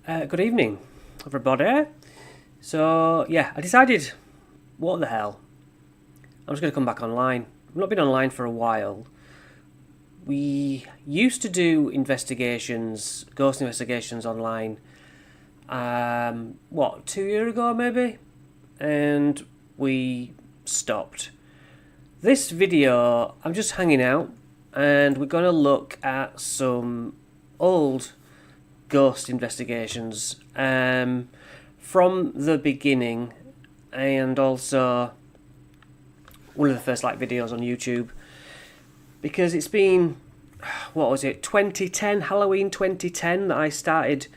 Good evening, everybody. So, yeah, I decided, what the hell? I'm just going to come back online. I've not been online for a while. We used to do investigations, ghost investigations online, 2 years ago maybe? And we stopped. This video, I'm just hanging out, and we're going to look at some old ghost investigations from the beginning, and also one of the first videos on YouTube, because it's been, 2010, Halloween 2010, that I started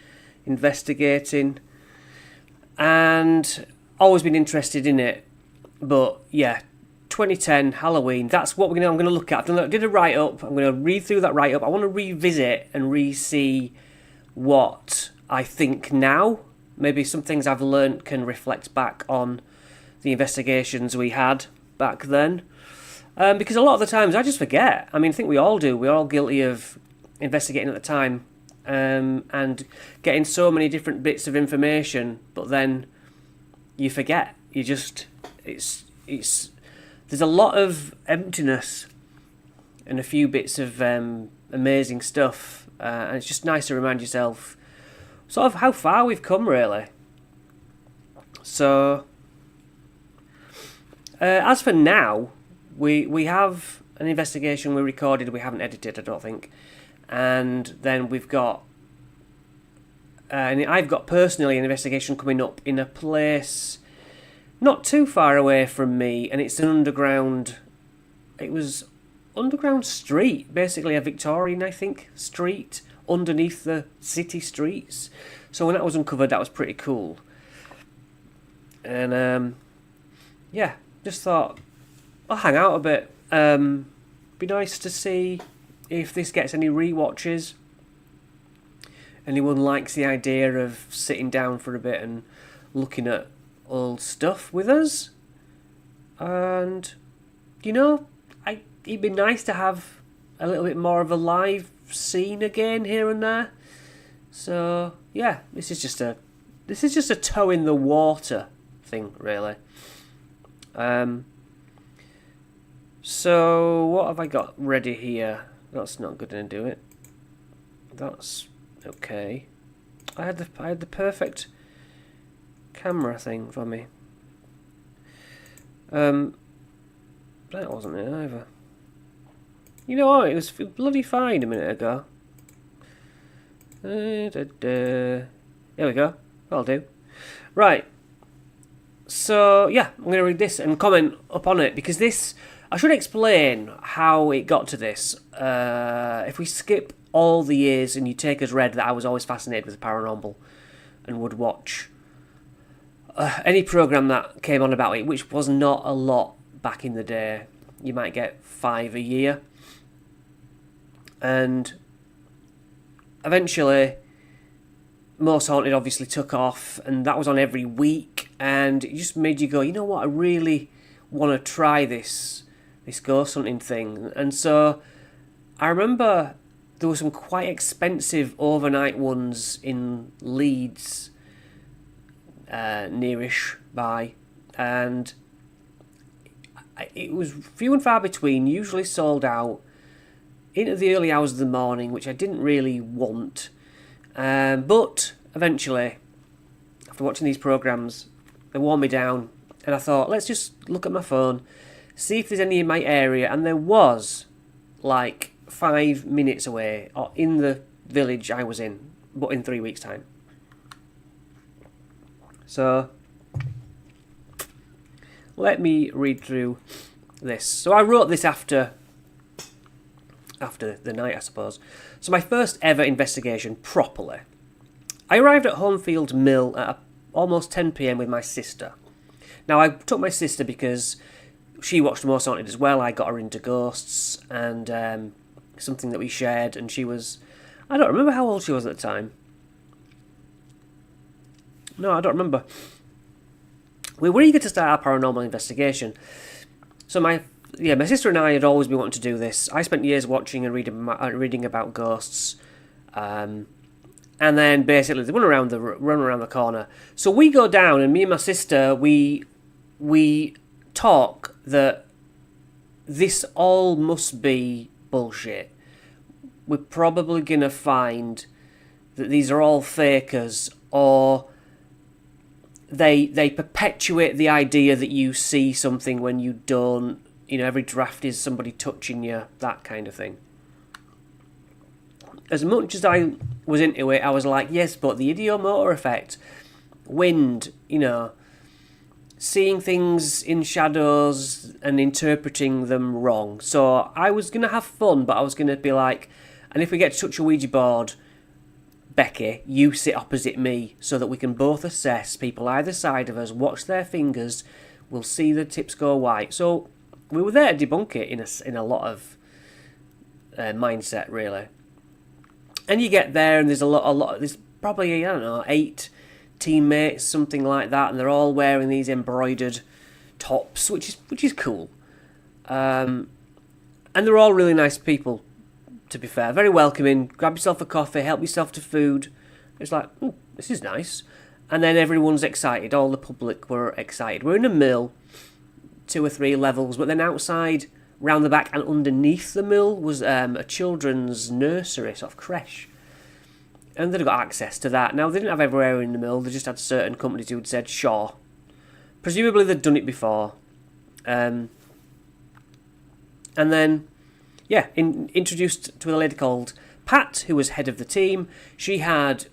investigating, and always been interested in it. But yeah, 2010 Halloween, that's what I'm going to look at. I did a write-up. I'm going to read through that write-up. I want to revisit and re-see what I think now. Maybe some things I've learnt can reflect back on the investigations we had back then. Because a lot of the times I just forget. I think we all do. We're all guilty of investigating at the time and getting so many different bits of information, but then you forget. There's a lot of emptiness and a few bits of amazing stuff. And it's just nice to remind yourself sort of how far we've come, really. So, as for now, we have an investigation we recorded, we haven't edited, I don't think. And then we've got, and I've got personally an investigation coming up in a place not too far away from me, and it's an underground street, basically a Victorian, I think, street underneath the city streets. So when that was uncovered, that was pretty cool. And yeah, just thought I'll hang out a bit. Be nice to see if this gets any rewatches. Anyone likes the idea of sitting down for a bit and looking at old stuff with us. And it'd be nice to have a little bit more of a live scene again here and there. So yeah, this is just a toe in the water thing, really. So what have I got ready here? That's not going to do it. That's okay. I had the perfect camera thing for me. That wasn't it either. You know what? It was bloody fine a minute ago. There we go. That'll do. Right. So, yeah, I'm going to read this and comment upon it, because this, I should explain how it got to this. If we skip all the years and you take as read that I was always fascinated with the paranormal and would watch any programme that came on about it, which was not a lot back in the day. You might get 5 a year. And eventually, Most Haunted obviously took off, and that was on every week, and it just made you go, you know what, I really want to try this ghost hunting thing. And so I remember there were some quite expensive overnight ones in Leeds, nearish by, and it was few and far between, usually sold out into the early hours of the morning, which I didn't really want. But eventually, after watching these programmes, they wore me down, and I thought, let's just look at my phone, see if there's any in my area, and there was 5 minutes away, or in the village I was in, but in 3 weeks' time. So, let me read through this. So I wrote this after the night, I suppose. So my first ever investigation properly. I arrived at Homefield Mill at almost 10 p.m. with my sister. Now, I took my sister because she watched Most Haunted as well. I got her into ghosts, and something that we shared, and she was, I don't remember how old she was at the time. No, I don't remember. We were eager to start our paranormal investigation. So my sister and I had always been wanting to do this. I spent years watching and reading about ghosts, And then basically they run around the corner. So we go down, and me and my sister, we talk that this all must be bullshit. We're probably going to find that these are all fakers, or they perpetuate the idea that you see something when you don't. You know, every draft is somebody touching you, that kind of thing. As much as I was into it, I was like, yes, but the ideomotor effect, wind, you know, seeing things in shadows and interpreting them wrong. So I was going to have fun, but I was going to be like, and if we get to touch a Ouija board, Becky, you sit opposite me so that we can both assess people either side of us, watch their fingers, we'll see the tips go white. So we were there to debunk it in a lot of mindset, really. And you get there, and there's a lot. There's probably, I don't know, 8 teammates, something like that, and they're all wearing these embroidered tops, which is cool. And they're all really nice people, to be fair, very welcoming. Grab yourself a coffee, help yourself to food. It's like, this is nice. And then everyone's excited. All the public were excited. We're in a mill, 2 or 3 levels, but then outside, round the back and underneath the mill was a children's nursery, sort of creche. And they'd got access to that. Now, they didn't have everywhere in the mill. They just had certain companies who had said, sure. Presumably, they'd done it before. And then, yeah, introduced to a lady called Pat, who was head of the team. She had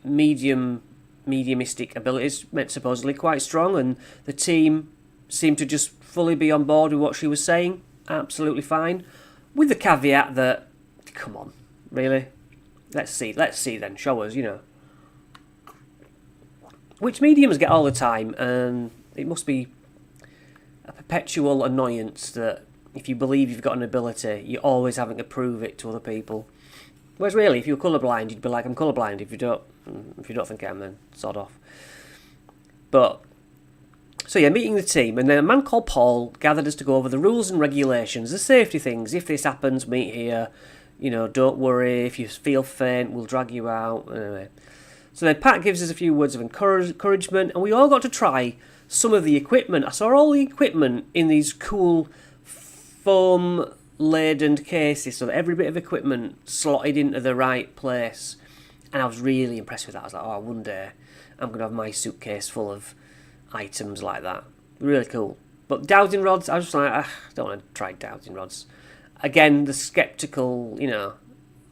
mediumistic abilities, meant supposedly quite strong, and the team seemed to just fully be on board with what she was saying. Absolutely fine, with the caveat that, come on, really? Let's see then, show us, you know. Which mediums get all the time, and it must be a perpetual annoyance that if you believe you've got an ability, you're always having to prove it to other people. Whereas really, if you were colourblind, you'd be like, I'm colourblind. If you don't think I am, then sod off. But so yeah, meeting the team, and then a man called Paul gathered us to go over the rules and regulations, the safety things. If this happens, meet here. You know, don't worry. If you feel faint, we'll drag you out. Anyway. So then Pat gives us a few words of encouragement, and we all got to try some of the equipment. I saw all the equipment in these cool foam-laden cases, so that every bit of equipment slotted into the right place. And I was really impressed with that. I was like, oh, one day I'm going to have my suitcase full of items like that. Really cool. But dowsing rods, I was just like, I don't want to try dowsing rods. Again, the sceptical, you know,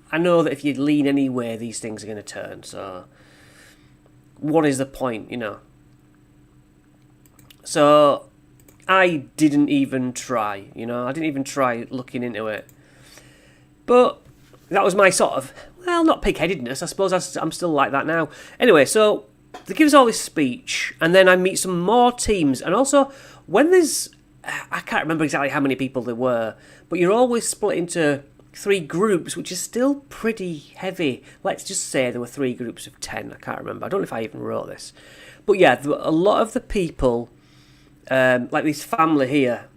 I know that if you lean any way, these things are going to turn, so what is the point, you know? So I didn't even try, you know, I didn't even try looking into it. But that was my sort of, well, not pig-headedness, I suppose I'm still like that now. Anyway, so they give us all this speech, and then I meet some more teams, and also when there's, I can't remember exactly how many people there were, but you're always split into 3 groups, which is still pretty heavy. Let's just say there were 3 groups of 10, I can't remember, I don't know if I even wrote this. But yeah, a lot of the people, like this family here,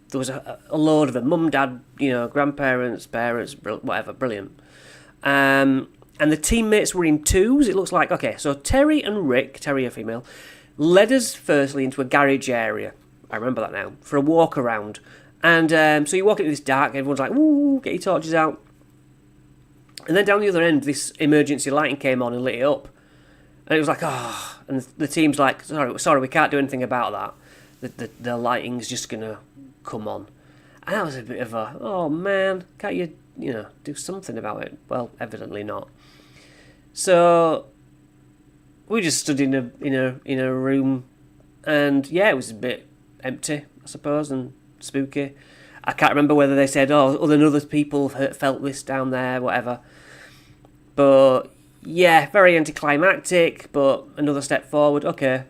there was a load of them, mum, dad, you know, grandparents, parents, whatever, brilliant. And the teammates were in 2s. It looks like, okay, so Terry and Rick, Terry a female, led us firstly into a garage area. I remember that now, for a walk around. And so you walk into this dark, everyone's like, woo, get your torches out. And then down the other end, this emergency lighting came on and lit it up. And it was like, oh, and the team's like, sorry, we can't do anything about that. The lighting's just going to come on. And that was a bit of a, oh man, can't you know, do something about it? Well, evidently not. So we just stood in a room, and yeah, it was a bit empty, I suppose, and spooky. I can't remember whether they said, oh, other people felt this down there, whatever. But yeah, very anticlimactic, but another step forward. Okay,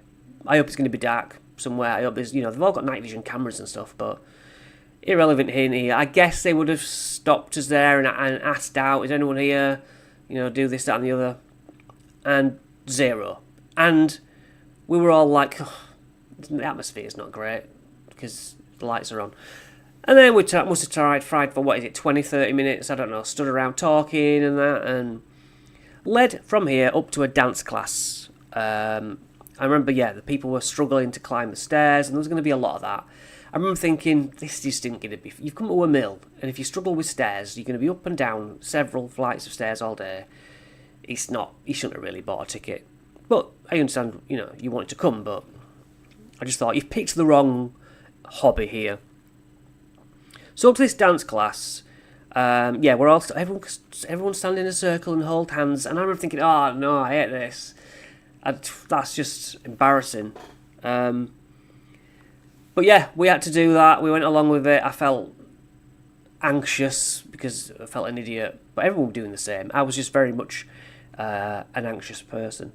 I hope it's going to be dark somewhere. I hope there's, you know, they've all got night vision cameras and stuff, but irrelevant here. I guess they would have stopped us there and asked out, is anyone here? You know, do this, that, and the other. And 0. And we were all like, oh, the atmosphere's not great because the lights are on. And then we must have tried for, 20, 30 minutes, I don't know, stood around talking and that, and led from here up to a dance class. I remember, the people were struggling to climb the stairs, and there was going to be a lot of that. I remember thinking, this just isn't going to be... You've come to a mill, and if you struggle with stairs, you're going to be up and down several flights of stairs all day. It's not... You shouldn't have really bought a ticket. But I understand, you wanted to come, but I just thought, you've picked the wrong hobby here. So up to this dance class, we're all... Everyone's standing in a circle and hold hands, and I remember thinking, oh, no, I hate this. That's just embarrassing. But yeah, we had to do that. We went along with it. I felt anxious because I felt an idiot. But everyone was doing the same. I was just very much an anxious person.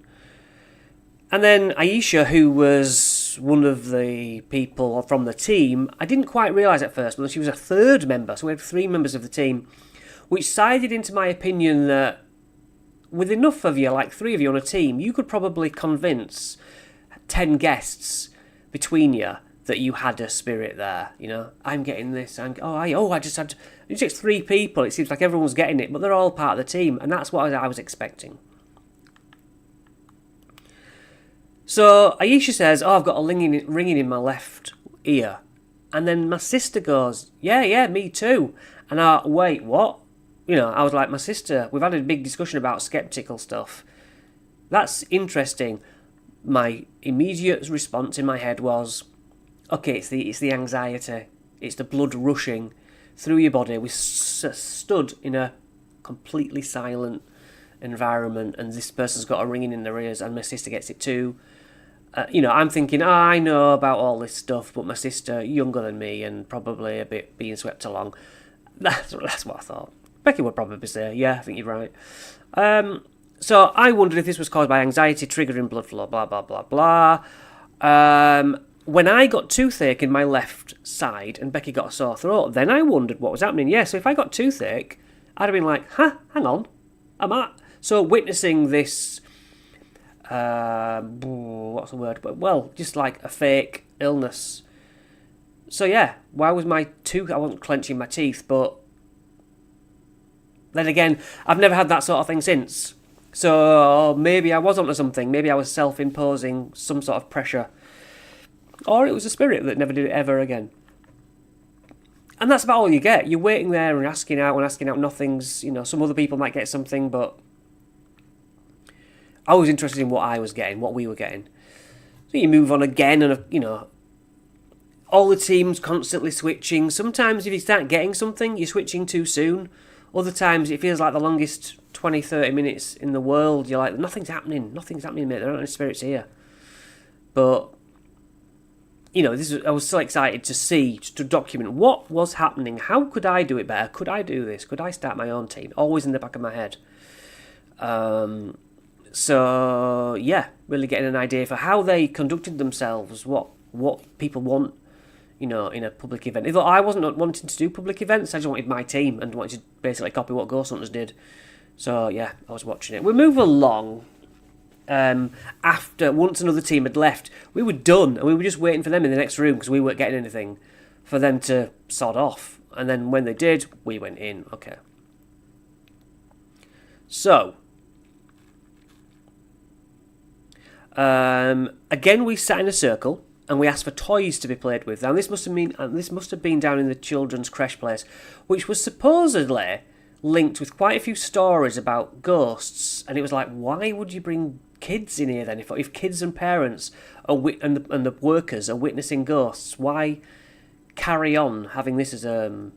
And then Aisha, who was one of the people from the team, I didn't quite realise at first, but she was a third member. So we had 3 members of the team, which sided into my opinion that with enough of you, like 3 of you on a team, you could probably convince 10 guests between you that you had a spirit there. I'm getting this. I just had. It takes 3 people. It seems like everyone's getting it, but they're all part of the team, and that's what I was expecting. So Aisha says, "Oh, I've got a ringing in my left ear," and then my sister goes, "Yeah, me too." And wait, what? I was like, my sister, we've had a big discussion about skeptical stuff. That's interesting. My immediate response in my head was, okay, it's the anxiety. It's the blood rushing through your body. We stood in a completely silent environment, and this person's got a ringing in their ears, and my sister gets it too. I'm thinking, I know about all this stuff, but my sister, younger than me, and probably a bit being swept along. That's what I thought. Becky would probably say, yeah, I think you're right. So I wondered if this was caused by anxiety, triggering blood flow, blah, blah, blah, blah. When I got toothache in my left side and Becky got a sore throat, then I wondered what was happening. Yeah, so if I got toothache, I'd have been like, hang on, So witnessing this, what's the word? Well, just like a fake illness. So yeah, why was my tooth... I wasn't clenching my teeth, but... Then again, I've never had that sort of thing since. So maybe I was onto something. Maybe I was self-imposing some sort of pressure. Or it was a spirit that never did it ever again. And that's about all you get. You're waiting there and asking out. Nothing's... some other people might get something, but... I was interested in what I was getting, what we were getting. So you move on again and, all the teams constantly switching. Sometimes if you start getting something, you're switching too soon. Other times it feels like the longest 20, 30 minutes in the world. You're like, nothing's happening, mate. There aren't any spirits here. But, I was so excited to see, to document what was happening. How could I do it better? Could I do this? Could I start my own team? Always in the back of my head. So, yeah, really getting an idea for how they conducted themselves, what people want, in a public event. Although I wasn't wanting to do public events, I just wanted my team and wanted to basically copy what Ghost Hunters did. So, yeah, I was watching it. We move along. After, once another team had left, we were done, and we were just waiting for them in the next room because we weren't getting anything for them to sod off. And then when they did, we went in. Okay. So, again, we sat in a circle and we asked for toys to be played with. Now, this must have been down in the children's creche place, which was supposedly linked with quite a few stories about ghosts. And it was like, why would you bring kids in here then? If kids and parents and the workers are witnessing ghosts, why carry on having this as a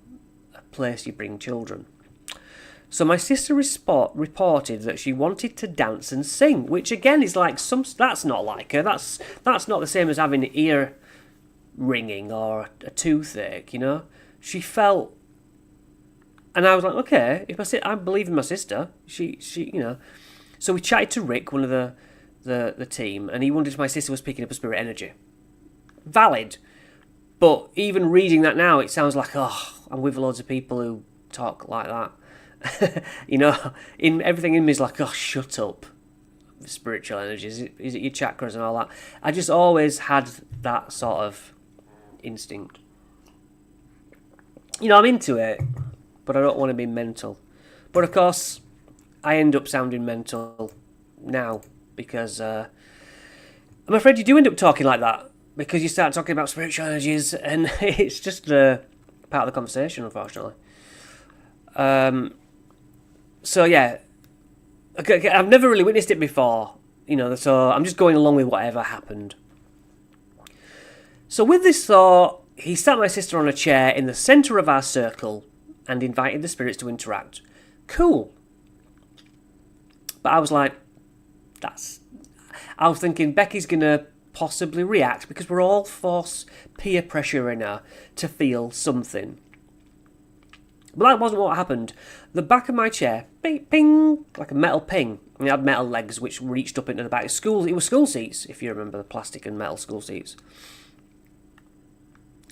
place you bring children? So my sister reported that she wanted to dance and sing, which again is like that's not like her. That's not the same as having ear ringing or a toothache, She felt, and I was like, okay, I believe in my sister. She. So we chatted to Rick, one of the team, and he wondered if my sister was picking up a spirit energy. Valid, but even reading that now, it sounds like, I'm with loads of people who talk like that. In everything in me is like, shut up. Spiritual energy, is it your chakras and all that? I just always had that sort of instinct. I'm into it, but I don't want to be mental. But of course, I end up sounding mental now because I'm afraid you do end up talking like that because you start talking about spiritual energies and it's just part of the conversation, unfortunately. So yeah, I've never really witnessed it before, so I'm just going along with whatever happened. So with this thought, he sat my sister on a chair in the centre of our circle and invited the spirits to interact. Cool. But I was like, I was thinking Becky's going to possibly react because we're all force peer pressuring her to feel something. But that wasn't what happened. The back of my chair, ping, ping, like a metal ping. And it had metal legs which reached up into the back. It was school seats, if you remember the plastic and metal school seats.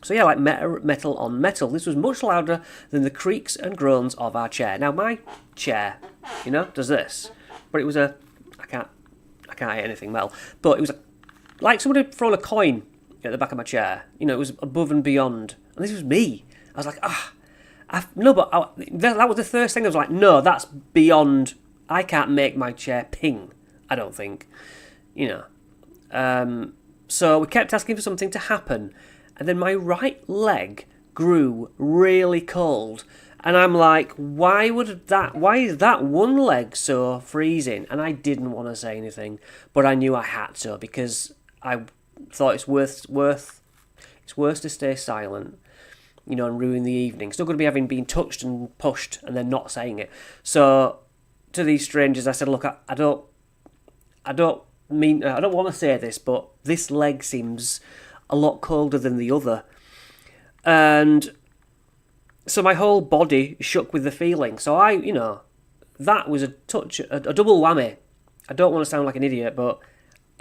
So yeah, like metal on metal. This was much louder than the creaks and groans of our chair. Now my chair, does this. But it was I can't hit anything metal. But it was like somebody had thrown a coin at the back of my chair. It was above and beyond. And this was me. I was like, that was the first thing. I was like, no, that's beyond. I can't make my chair ping, I don't think. So we kept asking for something to happen. And then my right leg grew really cold. And I'm like, why is that one leg so freezing? And I didn't want to say anything, but I knew I had to because I thought it's worse to stay silent, and ruin the evening. Still going to be being touched and pushed and then not saying it. So to these strangers, I said, look, I don't want to say this, but this leg seems a lot colder than the other. And so my whole body shook with the feeling. So that was a double whammy. I don't want to sound like an idiot, but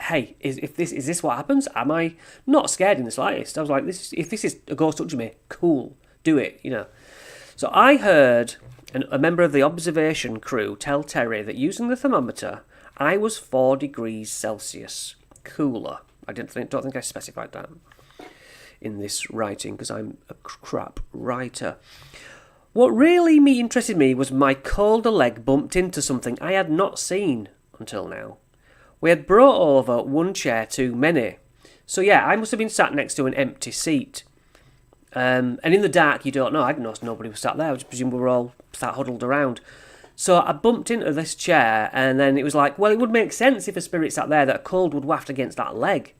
hey, is this what happens? Am I not scared in the slightest? I was like, if this is a ghost touching me, cool, do it, So I heard a member of the observation crew tell Terry that using the thermometer, I was 4 degrees Celsius cooler. I don't think I specified that in this writing because I'm a crap writer. What really interested me was my colder leg bumped into something I had not seen until now. We had brought over one chair too many. So yeah, I must have been sat next to an empty seat. And in the dark, you don't know. I didn't know nobody was sat there. I just presumed we were all sat huddled around. So I bumped into this chair, and then it was like, well, it would make sense if a spirit sat there that a cold would waft against that leg.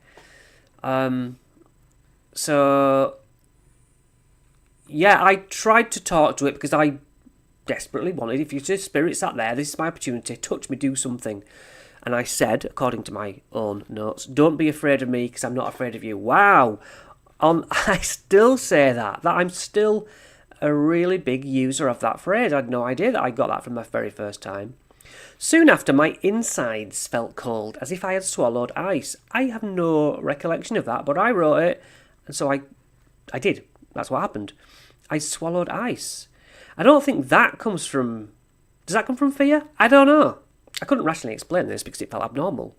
So, yeah, I tried to talk to it because I desperately wanted, if your spirit sat there, this is my opportunity, touch me, do something. And I said, according to my own notes, don't be afraid of me because I'm not afraid of you. Wow. I still say that I'm still a really big user of that phrase. I had no idea that I got that from my very first time. Soon after, my insides felt cold, as if I had swallowed ice. I have no recollection of that, but I wrote it, and so I did. That's what happened. I swallowed ice. I don't think that comes from... Does that come from fear? I don't know. I couldn't rationally explain this because it felt abnormal.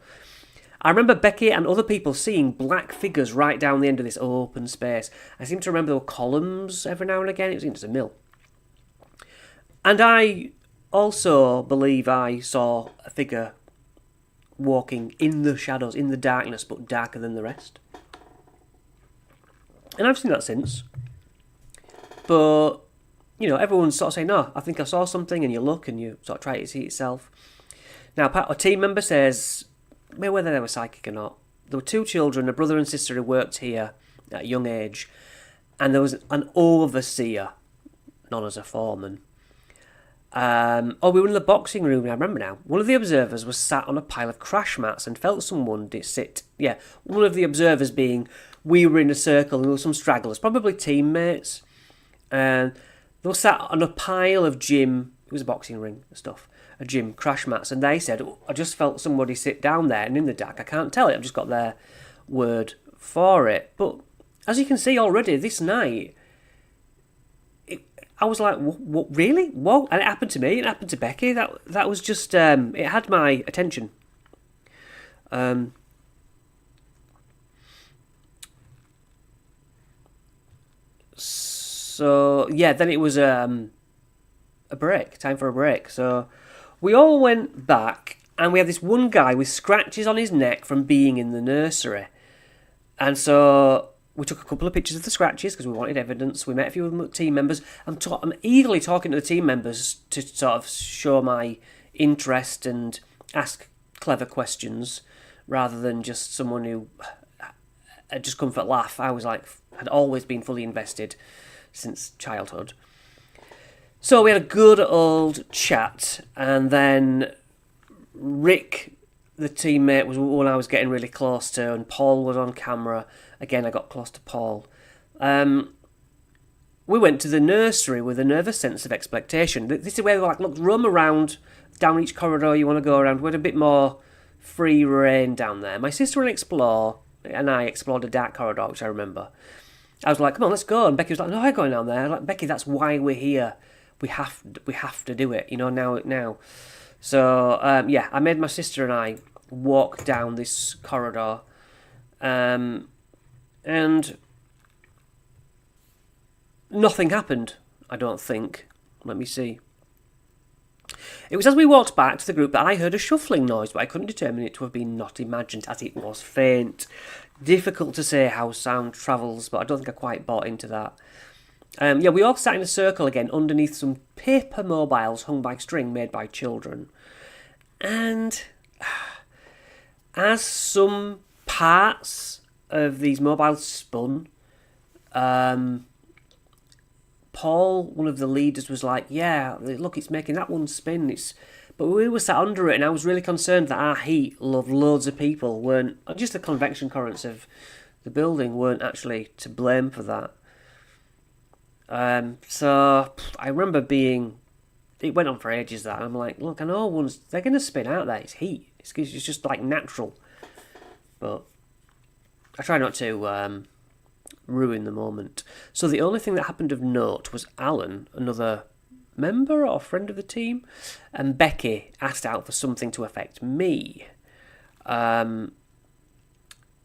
I remember Becky and other people seeing black figures right down the end of this open space. I seem to remember there were columns every now and again. It was into a mill. And I also believe I saw a figure walking in the shadows, in the darkness, but darker than the rest. And I've seen that since. But, everyone's sort of saying, no, I think I saw something, and you look and you sort of try to see it yourself. Now, a team member says, whether they were psychic or not, there were 2 children, a brother and sister who worked here at a young age, and there was an overseer, known as a foreman. We were in the boxing room, I remember now. One of the observers was sat on a pile of crash mats and felt someone sit. Yeah, one of the observers being, we were in a circle and there were some stragglers, probably teammates. And they were sat on a pile of gym, it was a boxing ring and stuff, a gym crash mats. And they said, I just felt somebody sit down there and in the dark, I can't tell it, I've just got their word for it. But as you can see already, this night, I was like, what, really? Whoa. And it happened to me, it happened to Becky. That was just, it had my attention. So, yeah, then it was a break, time for a break. So We all went back, and we had this one guy with scratches on his neck from being in the nursery. And so we took a couple of pictures of the scratches because we wanted evidence. We met a few of the team members. I'm eagerly talking to the team members to sort of show my interest and ask clever questions rather than just someone who had just come for a laugh. I was had always been fully invested since childhood. So we had a good old chat, and then Rick, the teammate, was one I was getting really close to, and Paul was on camera. Again, I got close to Paul. We went to the nursery with a nervous sense of expectation. This is where we look, roam around down each corridor you want to go around. We had a bit more free reign down there. My sister and I explored a dark corridor, which I remember. I was like, come on, let's go. And Becky was like, no, I'm going down there. I was like, Becky, that's why we're here. We have to do it, now. So, I made my sister and I walk down this corridor. And nothing happened, I don't think. Let me see. It was as we walked back to the group that I heard a shuffling noise, but I couldn't determine it to have been not imagined, as it was faint. Difficult to say how sound travels, but I don't think I quite bought into that. We all sat in a circle again underneath some paper mobiles hung by string made by children. And as some parts of these mobiles spun, Paul, one of the leaders, was like, yeah, look, it's making that one spin. But we were sat under it, and I was really concerned that our heat of loads of people weren't, just the convection currents of the building weren't actually to blame for that. So I remember it went on for ages that, and I'm like, look, I know they're going to spin out there. It's heat. It's just like natural. But I try not to ruin the moment. So the only thing that happened of note was Alan, another member or friend of the team, and Becky asked out for something to affect me.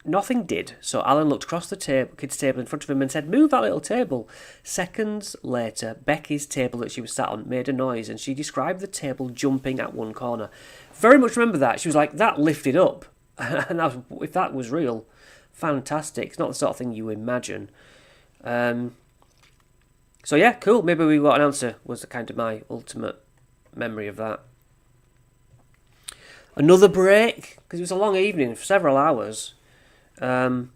Nothing did, so Alan looked across the kids' table in front of him and said, move that little table. Seconds later, Becky's table that she was sat on made a noise, and she described the table jumping at one corner. Very much remember that. She was like, that lifted up. And if that was real, fantastic. It's not the sort of thing you imagine. So yeah, cool. Maybe we got an answer, was kind of my ultimate memory of that. Another break, because it was a long evening, for several hours. And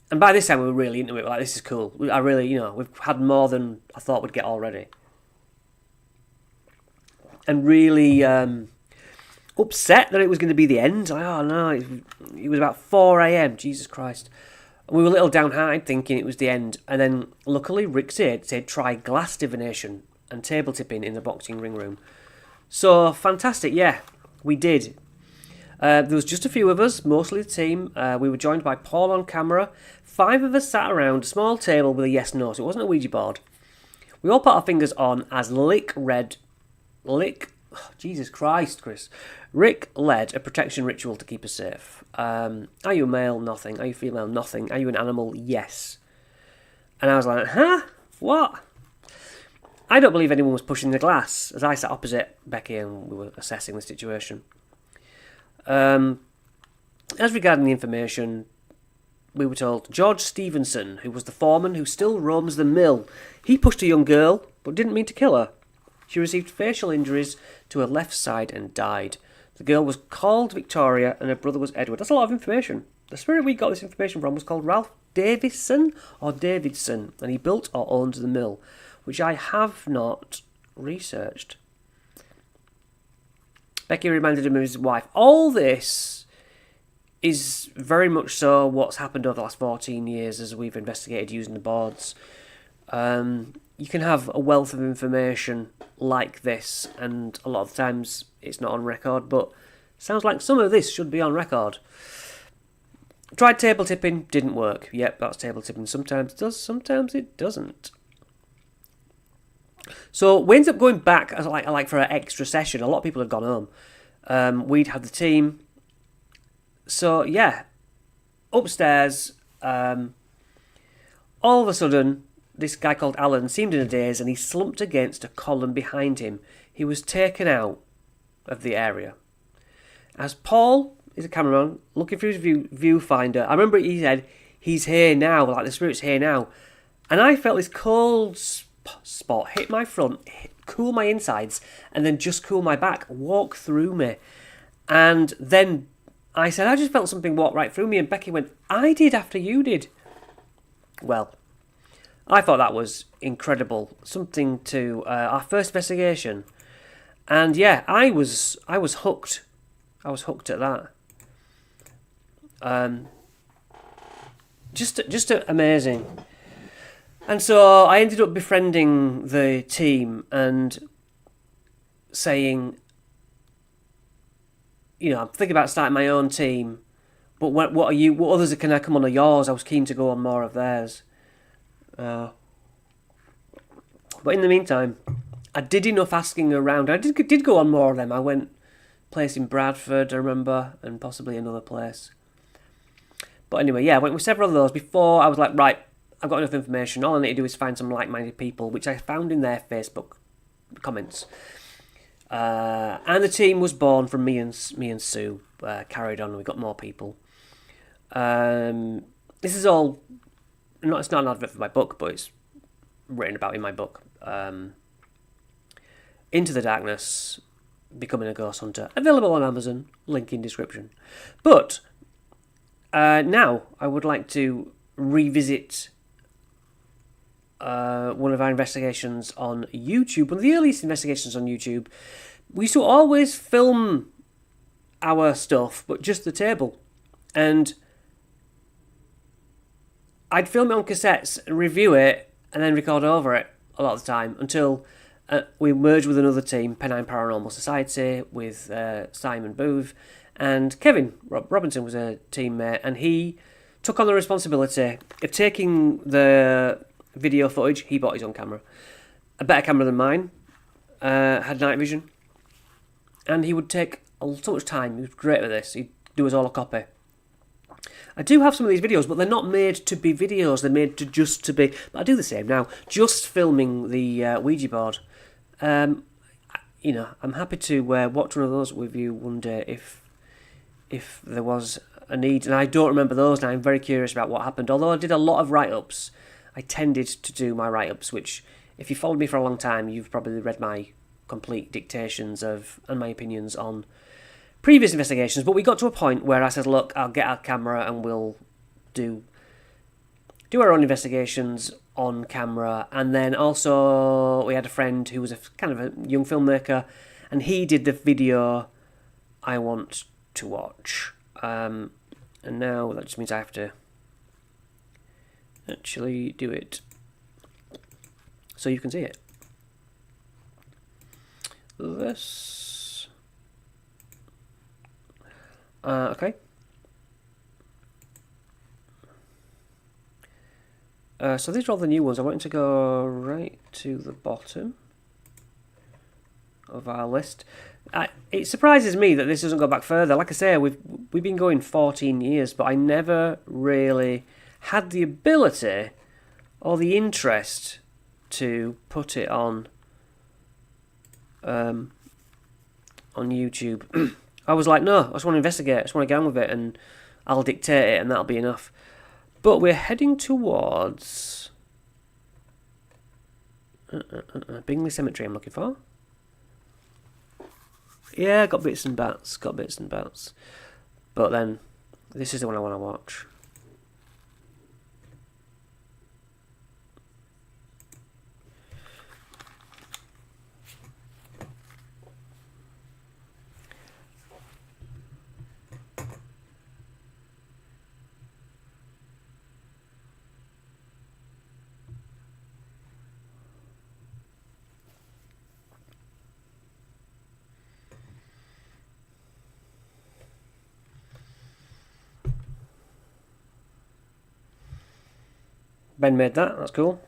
by this time we were really into it. Like, this is cool. I really, we've had more than I thought we'd get already. And really upset that it was going to be the end. Like, oh no, it was about 4 a.m. Jesus Christ. And we were a little downhearted thinking it was the end. And then luckily Rick said try glass divination and table tipping in the boxing ring room. So fantastic, yeah, we did. There was just a few of us, mostly the team. We were joined by Paul on camera. 5 of us sat around a small table with a yes/no, so it wasn't a Ouija board. We all put our fingers on as Jesus Christ, Chris. Rick led a protection ritual to keep us safe. Are you male? Nothing. Are you female? Nothing. Are you an animal? Yes. And I was like, huh? What? I don't believe anyone was pushing the glass, as I sat opposite Becky and we were assessing the situation. As regarding the information, we were told George Stevenson, who was the foreman who still roams the mill, he pushed a young girl, but didn't mean to kill her. She received facial injuries to her left side and died. The girl was called Victoria and her brother was Edward. That's a lot of information. The spirit we got this information from was called Ralph Davidson, and he built or owned the mill, which I have not researched. Becky reminded him of his wife. All this is very much so what's happened over the last 14 years as we've investigated using the boards. You can have a wealth of information like this, and a lot of times it's not on record, but sounds like some of this should be on record. Tried table tipping, didn't work. Yep, that's table tipping. Sometimes it does, sometimes it doesn't. So we ended up going back as like for an extra session. A lot of people had gone home. We'd had the team. So yeah, upstairs, all of a sudden, this guy called Alan seemed in a daze and he slumped against a column behind him. He was taken out of the area. As Paul is a cameraman looking through his viewfinder, I remember he said, "He's here now, like the spirit's here now." And I felt this cold spot hit my front, cool my insides, and then just cool my back, walk through me. And then I said, "I just felt something walk right through me." And Becky went, "I did after you did." Well, I thought that was incredible. Something to our first investigation. And yeah, I was hooked. I was hooked at that. Just amazing. And so I ended up befriending the team and saying, I'm thinking about starting my own team, but what others can I come on are yours? I was keen to go on more of theirs. But in the meantime, I did enough asking around. I did go on more of them. I went place in Bradford, I remember, and possibly another place. But anyway, yeah, I went with several of those before I was like, right, I've got enough information. All I need to do is find some like-minded people, which I found in their Facebook comments. And the team was born from me and Sue. Carried on, we got more people. This is all. It's not an advert for my book, but it's written about in my book. Into the Darkness, Becoming a Ghost Hunter, available on Amazon. Link in description. But now I would like to revisit one of our investigations on YouTube, one of the earliest investigations on YouTube. We used to always film our stuff, but just the table. And I'd film it on cassettes, review it, and then record over it a lot of the time until we merged with another team, Pennine Paranormal Society, with Simon Booth. And Kevin Robinson was a teammate, and he took on the responsibility of taking the video footage. He bought his own camera, a better camera than mine, had night vision, and he would take so much time. He was great at this. He'd do us all a copy. I do have some of these videos, but they're not made to be videos. They're made just to be. But I do the same now. Just filming the Ouija board. I'm happy to watch one of those with you one day if there was a need. And I don't remember those, and I'm very curious about what happened. Although I did a lot of write-ups, I tended to do my write-ups, which, if you followed me for a long time, you've probably read my complete dictations and my opinions on previous investigations. But we got to a point where I said, look, I'll get our camera and we'll do our own investigations on camera. And then also we had a friend who was a kind of a young filmmaker, and he did the video I want to watch. And now that just means I have to actually do it so you can see it. This. Okay. So these are all the new ones. I want to go right to the bottom of our list. It surprises me that this doesn't go back further. Like I say, we've been going 14 years, but I never really had the ability or the interest to put it on YouTube. I was like, no, I just want to investigate. I just want to get on with it, and I'll dictate it, and that'll be enough. But we're heading towards Bingley Cemetery. I'm looking for. Yeah, got bits and bats. But then, this is the one I want to watch. Ben made that, that's cool.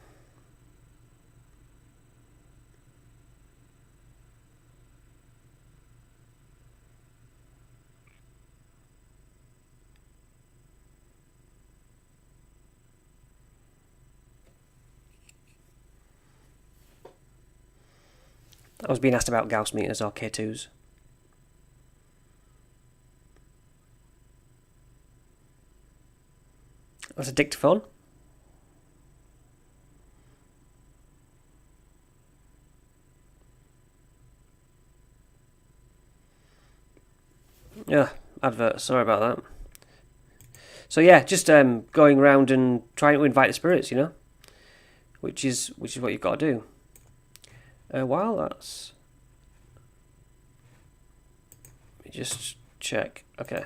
I was being asked about Gauss meters or K2s. That's a dictaphone. Yeah, advert. Sorry about that. So yeah, just going around and trying to invite the spirits, you know, which is what you've got to do. While that's, let me just check. Okay,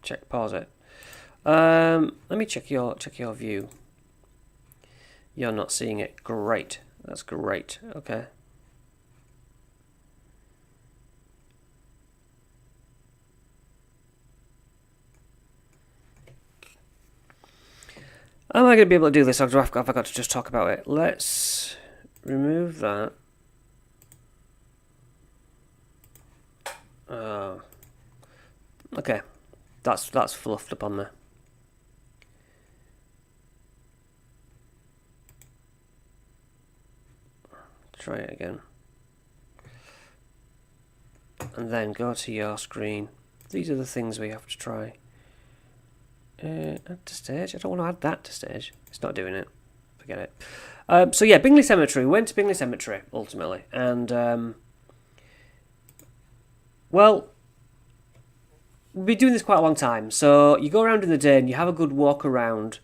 check. Pause it. Let me check your view. You're not seeing it. Great. That's great. Okay. Am I going to be able to do this, or have I got to just talk about it? Let's remove that. Okay, that's fluffed up on there. Try it again. And then go to your screen. These are the things we have to try. Add to stage. I don't want to add that to stage. It's not doing it. Forget it. So yeah, Bingley Cemetery. We went to Bingley Cemetery ultimately, and well, we've been doing this quite a long time. So you go around in the day and you have a good walk around,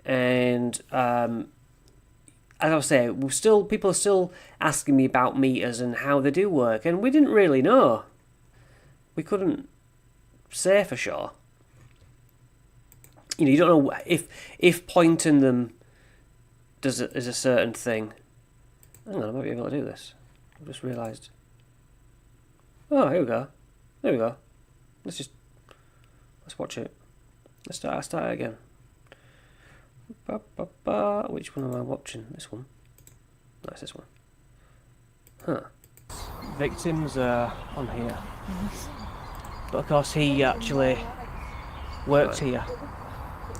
and as I was saying, people are still asking me about meters and how they do work, and we didn't really know. We couldn't say for sure. You know, you don't know if pointing them is a certain thing. Hang on, I might be able to do this. I just realised. Oh, here we go. There we go. Let's watch it. Let's start it again. Which one am I watching? This one. No, it's this one. Huh. Victims are on here. But of course he actually worked here.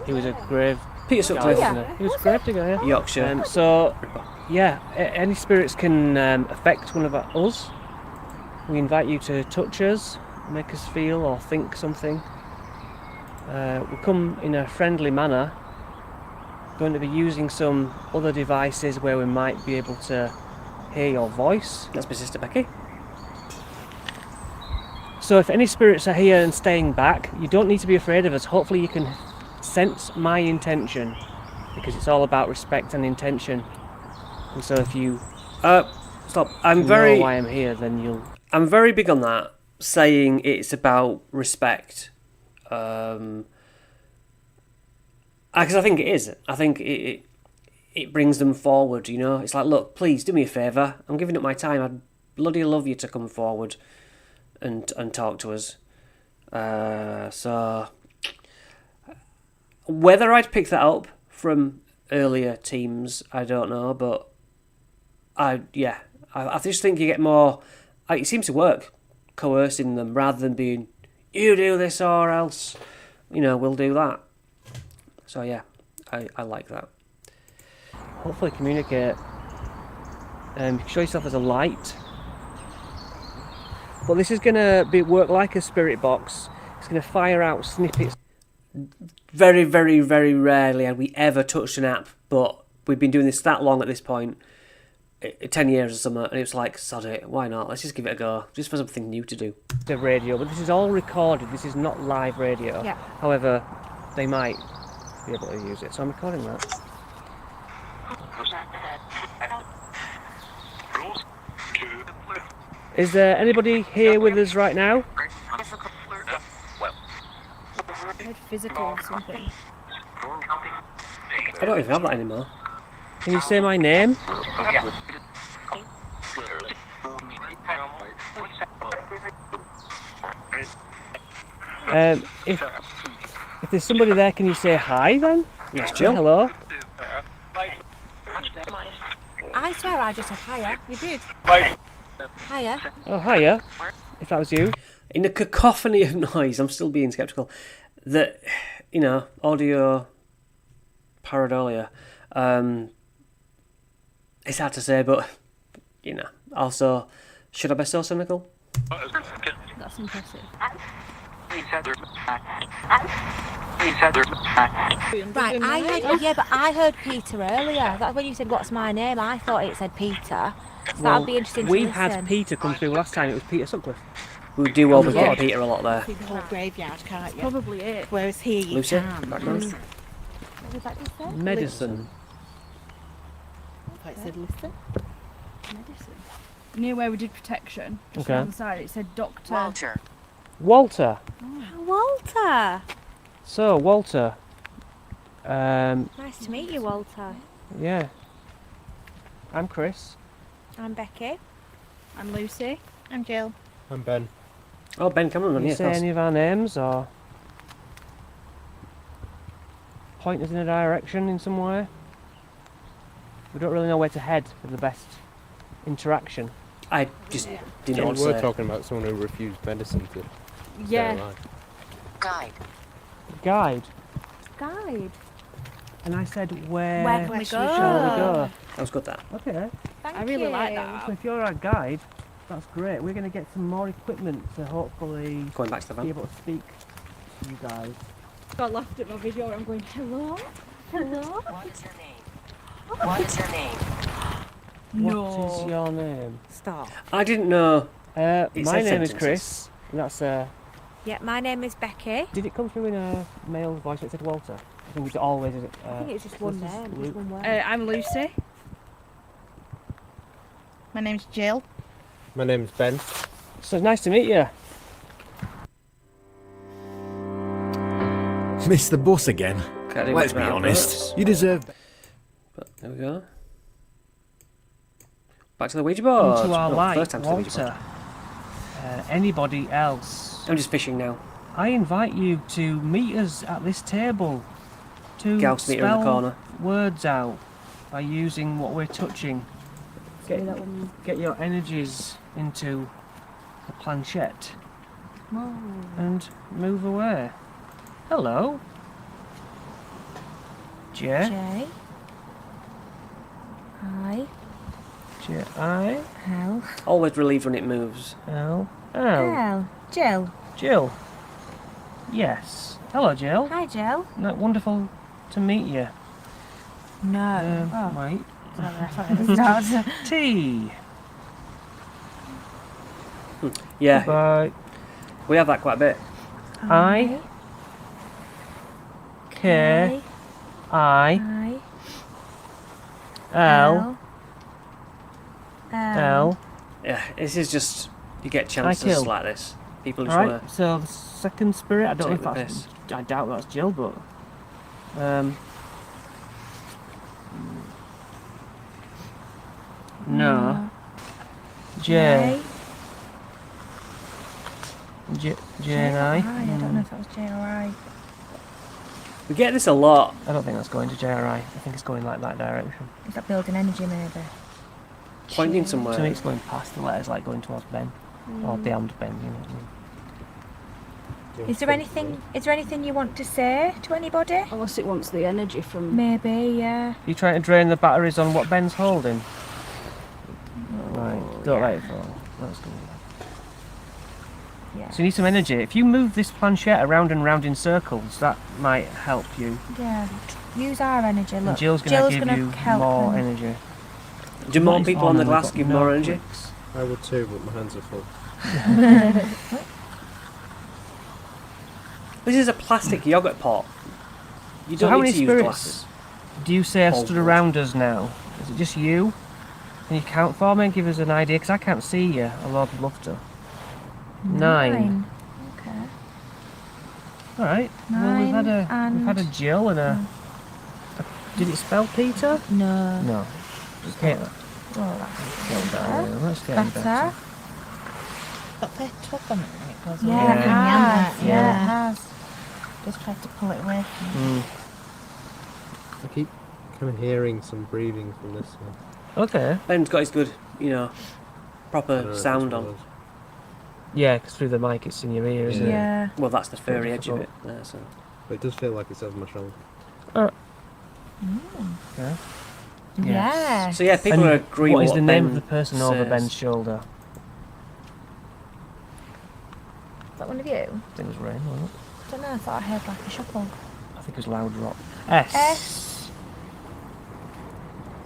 He was a grave... Peter Sutcliffe. He was a grave digger, yeah. Yorkshire. So, yeah, any spirits can affect one of us. We invite you to touch us, make us feel or think something. We come in a friendly manner. Going to be using some other devices where we might be able to hear your voice. That's my sister Becky. So if any spirits are here and staying back, you don't need to be afraid of us. Hopefully you can sense my intention, because it's all about respect and intention. And so if you stop, know why I'm here, then you'll... I'm very big on that, saying it's about respect. Because I think it is. I think it brings them forward, you know. It's like, look, please do me a favour. I'm giving up my time. I'd bloody love you to come forward and talk to us. So whether I'd pick that up from earlier teams, I don't know. But I just think you get more. It seems to work, coercing them rather than being, you do this or else, you know, we'll do that. So yeah, I like that. Hopefully communicate. Show yourself as a light. But this is going to work like a spirit box. It's going to fire out snippets. Very, very, very rarely have we ever touched an app, but we've been doing this that long at this point. 10 years or something, and it was like, sod it, why not? Let's just give it a go, just for something new to do. The radio, but this is all recorded. This is not live radio. Yeah. However, they might be able to use it, so I'm recording that. Is there anybody here with us right now? Physical or something. I don't even have that anymore. Can you say my name? If there's somebody there, can you say hi then? Yes, Jill. Hello. I swear I just said hiya. You did. Hiya. Oh, hiya. If that was you. In a cacophony of noise, I'm still being sceptical that, you know, audio pareidolia. It's hard to say, but, you know, also, should I be so cynical? That's impressive. Right, I heard Peter earlier. That's when you said, "What's my name?" I thought it said Peter. So that'd be interesting to we listen. had Peter come through last time. It was Peter Sutcliffe. We do always get Peter a lot there. See the whole graveyard, can't you? Probably it. Whereas here you Lucy, can't. background. What was that you said? Medicine. I thought it said listen. Medicine. Near where we did protection, just Okay. on the side, it said Doctor. Walter. Walter. So, Walter. Nice to meet you, Walter. Yeah. I'm Chris. I'm Becky. I'm Lucy. I'm Jill. I'm Ben. Oh, Ben Cameron, Can you yeah, say any of our names or point us in a direction in some way? We don't really know where to head for the best interaction. I just didn't know what to We're say. talking about someone who refused medicine to stay Yeah. alive. Guide. Guide. And I said, where Where can we shall we go? go? That was good, that. Okay. Thank I really you. like that. So if you're our guide, that's great. We're going to get some more equipment to hopefully Going back to the be van. able to speak to you guys. I laughed at my video. I'm going, hello, hello. What is your name? What is your name? What is your name? Stop. I didn't know. My It said name is sentences. Chris. And that's Yeah, my name is Becky. did it come through in a male voice? It said Walter. I think it's always. I think it's just one this is name, Luke. just one word. I'm Lucy. My name's Jill. My name's Ben. So nice to meet you. Missed the bus again. Okay, I didn't Let's wait be for honest. that. You deserve. But there we go. Back to the Ouija board. Come to our No, light, first time to the Ouija board. Walter. Anybody else? I'm just fishing now. I invite you to meet us at this table to Gauss meter in the spell corner. words out by using what we're touching. Get your energies into the planchette and move away. Hello. J. J. I. J. I. L. Always relieved when it moves. L. L. L. Jill. Jill. Yes. Hello, Jill. Hi, Jill. Wonderful to meet you. No. Wait. Sorry, I thought it was not. T. Yeah, Bye. we have that quite a bit. I. K. I. I. L. L. L. Yeah, this is just you get kill. chances like this. People just Alright, want so the second spirit, I don't know Take if the that's. I doubt that's Jill, but. No. J. J and I. I don't know if that was J or I. we get this a lot. I don't think that's going to J or I. I think it's going like that direction. Is that building energy, maybe? Pointing To me, somewhere. it's going past the letters, like going towards Ben. Or beyond Ben, you know what I mean? Is there anything you want to say to anybody? Unless it wants the energy from. Maybe, yeah. You trying to drain the batteries on what Ben's holding? Right, don't let it fall. That's good. Yeah. So you need some energy. If you move this planchette around and round in circles, that might help you. Yeah. Use our energy. Look. And Jill's going to give gonna you help more them. energy. Do more It's people on the and we've glass got give no more energy? clicks. I would too, but my hands are full. This is a plastic yogurt pot. You So don't how need many to use spirits glasses. do you say are Hold stood on. around us now? Is it just you? Can you count for me and give us an idea? Because I can't see you, although I'd love to. 9. Okay. Alright. Well, we've had a and- Jill and a... Did it spell Peter? No. No. Just hit that. Well, that's Go down. Let's get him better. better. Got the top on it when it goes Yeah, away. it has. Yeah. Yeah, it has. Just tried to pull it away from me. I keep kind of hearing some breathing from this one. Okay. Ben's got his good, I proper don't know if sound it's one on. of those. Yeah, because through the mic it's in your ear, isn't it? Yeah. Well, that's the furry edge of difficult. it. There, so. But it does feel like it's over my shoulder. Yeah. Yeah. So yeah, people And are agreeing what with is the name of Ben the person over says. Ben's shoulder? Is that one of you? I think it was Rain, wasn't it? I don't know. I thought I heard like a shuffle. think it was Loud Rock. S. S.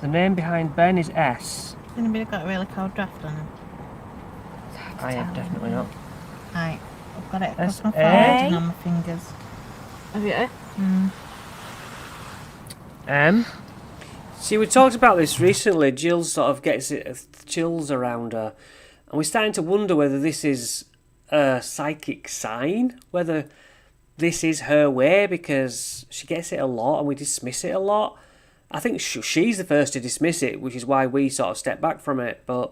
The name behind Ben is S. Anybody got a really cold draft on them? I have definitely not. Right, I've got it across my S-A. forehead and on my fingers. Have you? M. See, we talked about this recently. Jill sort of gets chills around her, and we're starting to wonder whether this is a psychic sign, whether this is her way, because she gets it a lot and we dismiss it a lot. I think she's the first to dismiss it, which is why we sort of step back from it. But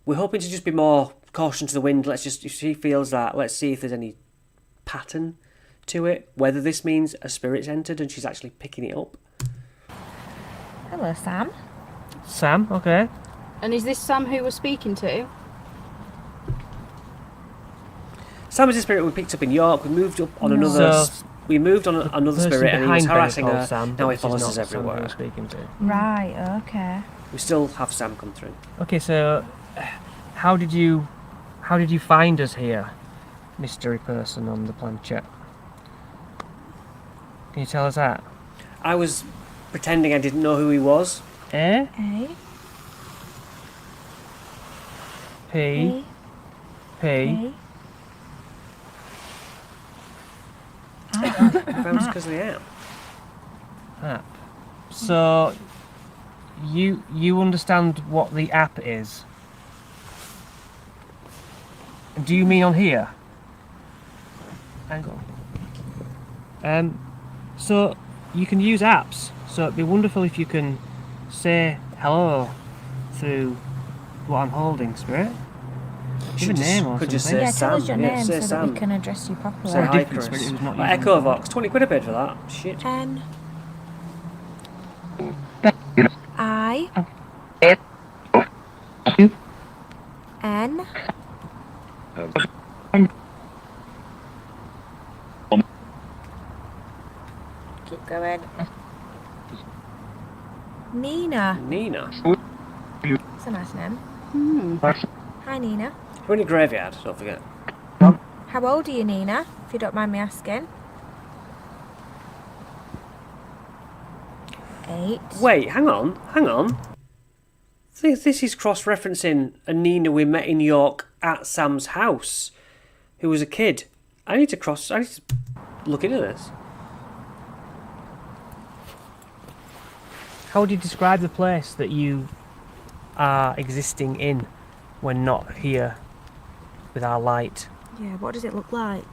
we're hoping to just be more caution to the wind. If she feels that, let's see if there's any pattern to it, whether this means a spirit's entered and she's actually picking it up. Hello, Sam. Sam, okay. And is this Sam who we're speaking to? Sam is a spirit we picked up in York. We moved up on another. So- We moved on another Person spirit, and he was behind Ben is harassing called her. Sam, Now but he this follows is us not Sam who everywhere. we're speaking to. Right, okay. We still have Sam come through. Okay, so how did you find us here, mystery person on the planchette? Can you tell us that? I was pretending I didn't know who he was. A A. P P. A. Perhaps because I am. App. So you understand what the app is? Do you mean on here? Hang on. So you can use apps. So it'd be wonderful if you can say hello through what I'm holding, Spirit. Give a name or could just something. say Yeah, tell us your Sam. Yeah, name say so that Sam. we can address you properly. Say hi, different Chris. spirit, it was not Like using Echo Vox, 20 quid a bid for that. Shit. N. I. N. Keep going. Nina. Nina. That's a nice name. Hi, Nina. We're in a graveyard, don't forget. How old are you, Nina? If you don't mind me asking. 8. Wait, hang on. This is cross-referencing a Nina we met in York at Sam's house, who was a kid. I need to look into this. How would you describe the place that you are existing in when not here with our light? Yeah, what does it look like?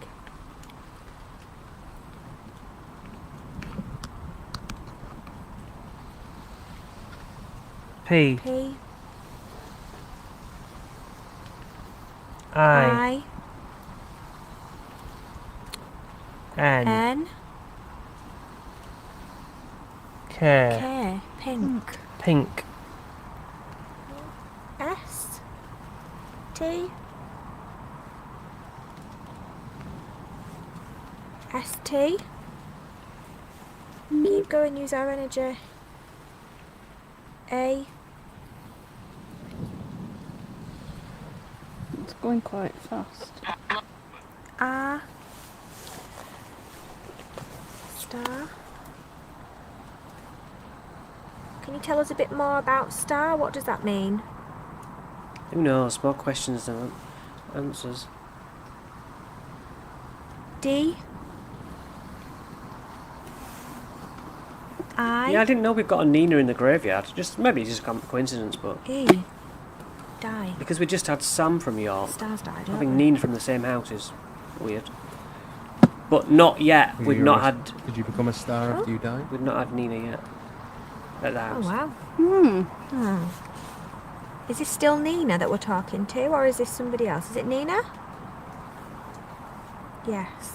P P. I N N. K K. Pink. Pink S. T. S. T. Keep going, use our energy. A. It's going quite fast. R. Star. Can you tell us a bit more about star? What does that mean? Who knows? More questions than answers. D. I. Yeah, I didn't know we've got a Nina in the graveyard. Maybe it's just a coincidence, but E. Die. because we just had Sam from York, Stars died. don't having they? Nina from the same house is weird. But not yet. Were We've you not a- had. Did you become a star after you died? We've not had Nina yet at the Oh house. wow. Is this still Nina that we're talking to, or is this somebody else? Is it Nina? Yes.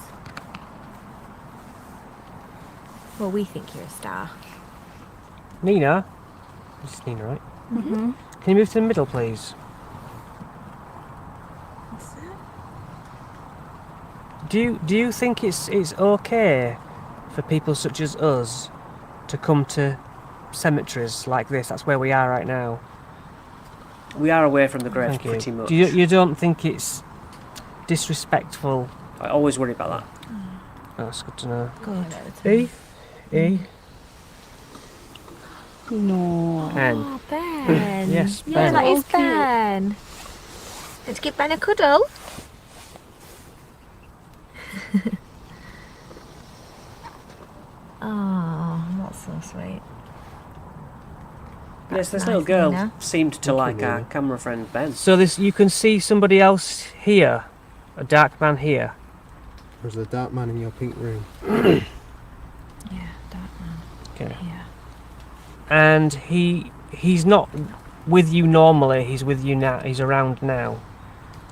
Well, we think you're a star. Nina. This is Nina, right? Mm-hmm. Can you move to the middle, please? What's that? Do you think it's okay for people such as us to come to cemeteries like this? That's where we are right now. We are away from the grave Thank you. pretty much. You don't think it's disrespectful? I always worry about that. That's good to know. Good. E No. N. Oh, Ben. Yes, Yeah, Ben. that is Oh, cute. Ben. Let's give Ben a cuddle. Oh, that's so sweet. Yes, this Nice, little girl Nina. seemed to Thank you, like our Nina. camera friend Ben. So this, you can see somebody else here, a dark man here. There's a dark man in your pink room. Yeah, dark man. Okay. Yeah. And he's not with you normally. He's with you now. He's around now.